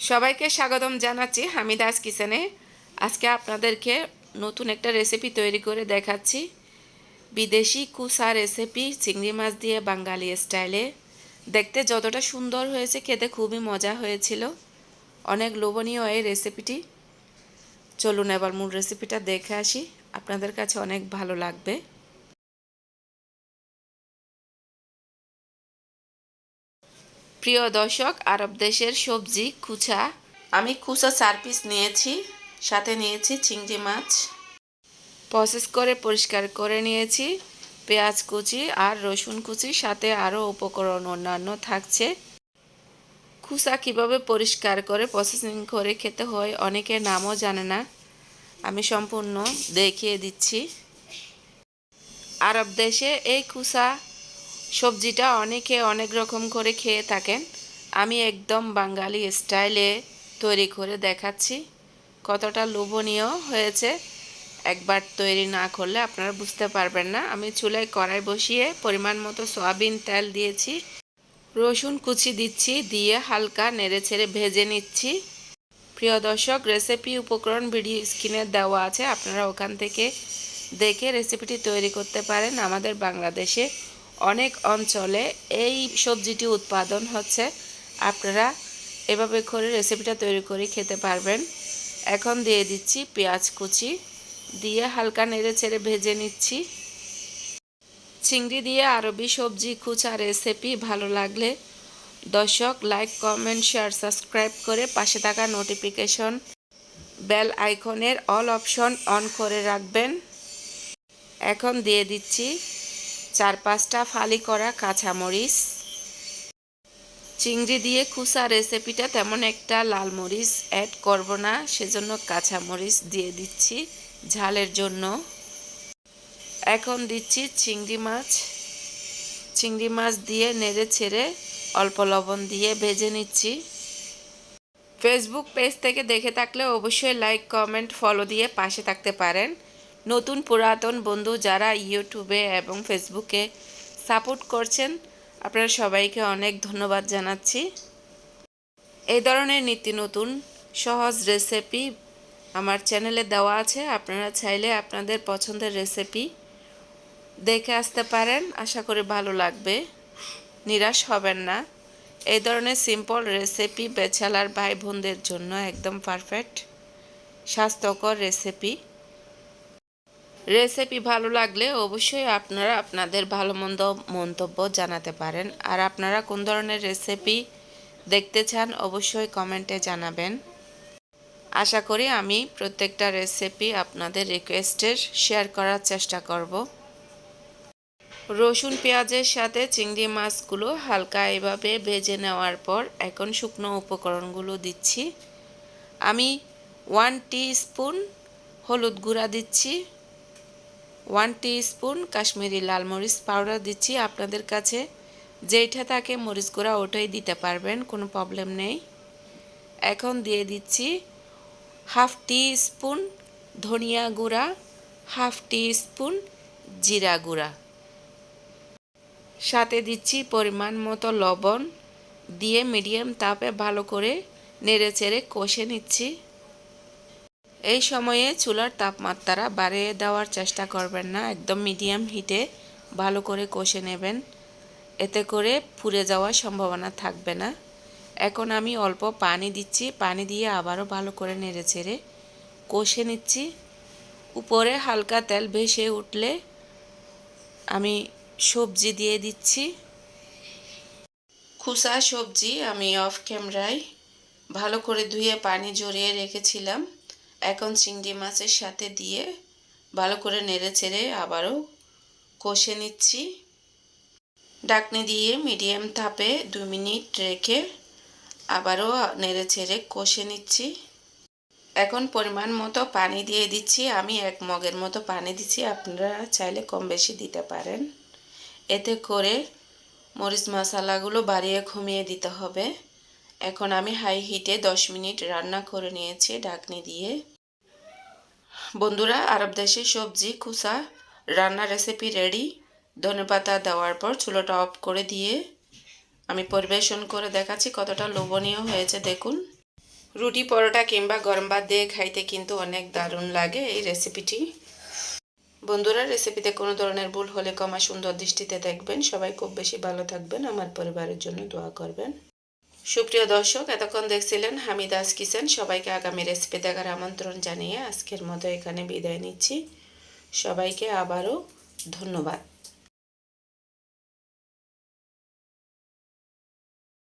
সবাইকে স্বাগতম জানাচ্ছি হামিদাস কিচেনে। আজকে আপনাদেরকে নতুন একটা রেসিপি তৈরি করে দেখাচ্ছি। বিদেশি কুসা রেসিপি, চিংড়ি মাছ দিয়ে বাঙালি স্টাইলে। দেখতে যতটা সুন্দর হয়েছে, খেতে খুবই মজা হয়েছিল। অনেক লোভনীয় এই রেসিপিটি। চলুন এবার মূল রেসিপিটা দেখে আসি, আপনাদের কাছে অনেক ভালো লাগবে। প্রিয় দর্শক, আরব দেশের সবজি কুচা। আমি কুচা 4 পিস নিয়েছি, সাথে নিয়েছি চিংড়ি মাছ। প্রসেস করে পরিষ্কার করে নিয়েছি, পেঁয়াজ কুচি আর রসুন কুচি, সাথে আরও উপকরণ অন্যান্য থাকছে। কুচা কীভাবে পরিষ্কার করে প্রসেসিং করে খেতে হয় অনেকে নামও জানে না, আমি সম্পূর্ণ দেখিয়ে দিচ্ছি। আরব দেশে এই কুচা সবজিটা অনেকে অনেক রকম করে খেয়ে থাকেন। আমি একদম বাঙালি স্টাইলে তৈরি করে দেখাচ্ছি। কতটা লোভনীয় হয়েছে একবার তৈরি না করলে আপনারা বুঝতে পারবেন না। আমি চুলায় কড়াই বসিয়ে পরিমাণ মতো সয়াবিন তেল দিয়েছি, রসুন কুচি দিচ্ছি, দিয়ে হালকা নেড়েচেড়ে ভেজে নিচ্ছি। প্রিয় দর্শক, রেসিপি উপকরণ ভিডিও স্ক্রিনে দেওয়া আছে, আপনারা ওখান থেকে দেখে রেসিপিটি তৈরি করতে পারেন। আমাদের বাংলাদেশে অনেক অঞ্চলে এই সবজিটি উৎপাদন হচ্ছে, আপনারা এভাবে করে রেসিপিটা তৈরি করে খেতে পারবেন। এখন দিয়ে দিচ্ছি পেঁয়াজ কুচি, দিয়ে হালকা নেড়েচেড়ে ভেজে নিচ্ছি। চিংড়ি দিয়ে আরবি সবজি কুচা রেসিপি ভালো লাগলে দর্শক লাইক, কমেন্ট, শেয়ার, সাবস্ক্রাইব করে পাশে থাকা নোটিফিকেশন বেল আইকনের অল অপশন অন করে রাখবেন। এখন দিয়ে দিচ্ছি 4-5টা ফালি করা কাঁচামরিচ। চিংড়ি দিয়ে কুচা রেসিপিটা তেমন একটা লাল মরিচ অ্যাড করব না, সেজন্য কাঁচামরিচ দিয়ে দিচ্ছি ঝালের জন্য। এখন দিচ্ছি চিংড়ি মাছ দিয়ে নেড়ে ছেড়ে অল্প লবণ দিয়ে ভেজে নিচ্ছি। ফেসবুক পেজ থেকে দেখে থাকলে অবশ্যই লাইক, কমেন্ট, ফলো দিয়ে পাশে থাকতে পারেন। নতুন পুরাতন বন্ধু যারা ইউটিউবে এবং ফেসবুকে সাপোর্ট করছেন, আপনারা সবাইকে অনেক ধন্যবাদ জানাচ্ছি। এই ধরনের নিত্য নতুন সহজ রেসিপি আমার চ্যানেলে দেওয়া আছে, আপনারা চাইলে আপনাদের পছন্দের রেসিপি দেখে আসতে পারেন। আশা করি ভালো লাগবে, নিরাশ হবেন না। এই ধরনের সিম্পল রেসিপি ব্যাচেলার ভাই বোনদের জন্য একদম পারফেক্ট স্বাস্থ্যকর রেসিপি ভালো লাগলে অবশ্যই আপনারা আপনাদের ভালো মন্দ মন্তব্য জানাতে পারেন। আর আপনারা কোন ধরনের রেসিপি দেখতে চান অবশ্যই কমেন্টে জানাবেন। আশা করি আমি প্রত্যেকটা রেসিপি আপনাদের রিকোয়েস্টের শেয়ার করার চেষ্টা করব। রসুন পেঁয়াজের সাথে চিংড়ি মাছগুলো হালকা এভাবে ভেজে নেওয়ার পর এখন শুকনো উপকরণগুলো দিচ্ছি। আমি 1 টিস্পুন হলুদ গুঁড়া দিচ্ছি, 1 টিস্পুন কাশ্মীরি লাল মরিচ পাউডার দিচ্ছি। আপনাদের কাছে যেইটা থাকে মরিচ গুঁড়া ওটাই দিতে পারবেন, কোনো প্রবলেম নেই। এখন দিয়ে দিচ্ছি 1/2 টিস্পুন ধনিয়া গুঁড়া, 1/2 টিস্পুন জিরা গুঁড়া, সাথে দিচ্ছি পরিমাণ মতো লবণ, দিয়ে মিডিয়াম তাপে ভালো করে নেড়েচেড়ে কষে নিচ্ছি। এই সময়ে চুলার তাপমাত্রা বাড়িয়ে দেওয়ার চেষ্টা করবেন না, একদম মিডিয়াম হিটে ভালো করে কষে নেবেন, এতে করে পুড়ে যাওয়ার সম্ভাবনা থাকবে না। এখন আমি অল্প পানি দিচ্ছি, পানি দিয়ে আবারও ভালো করে নেড়েচেড়ে কষে নিচ্ছি। উপরে হালকা তেল ভেসে উঠলে আমি সবজি দিয়ে দিচ্ছি। কুচা সবজি আমি অফ ক্যামেরায় ভালো করে ধুয়ে পানি ঝরিয়ে রেখেছিলাম। এখন চিংড়ি মাছের সাথে দিয়ে ভালো করে নেড়েচেড়ে আবারও কষে নিচ্ছি। ঢাকনি দিয়ে মিডিয়াম তাপে 2 মিনিট রেখে আবারও নেড়েচেড়ে কষে নিচ্ছি। এখন পরিমাণ মতো পানি দিয়ে দিচ্ছি, আমি 1 মগের মতো পানি দিচ্ছি, আপনারা চাইলে কম বেশি দিতে পারেন। এতে করে মরিচ মশলাগুলো বাড়িয়ে কমিয়ে দিতে হবে। এখন আমি হাই হিটে 10 মিনিট রান্না করে নিয়েছি ঢাকনি দিয়ে। বন্ধুরা, আরব দেশের সবজি কুচা রান্না রেসিপি রেডি। ধনেপাতা দেওয়ার পর চুলাটা অফ করে দিয়ে আমি পরিবেশন করে দেখাচ্ছি কতটা লোভনীয় হয়েছে দেখুন। রুটি পরোটা কিংবা গরম ভাত দিয়ে খাইতে কিন্তু অনেক দারুণ লাগে এই রেসিপিটি। বন্ধুরা, রেসিপিতে কোনো ধরনের ভুল হলে ক্ষমা সুন্দর দৃষ্টিতে দেখবেন। সবাই খুব বেশি ভালো থাকবেন, আমার পরিবারের জন্য দোয়া করবেন। সুপ্রিয় দর্শক, এতক্ষণ দেখছিলেন হামিদাস কিচেন। সবাইকে আগামী রেসিপি দেখার আমন্ত্রণ জানিয়ে আজকের মতো এখানে বিদায় নিচ্ছি। সবাইকে আবারও ধন্যবাদ।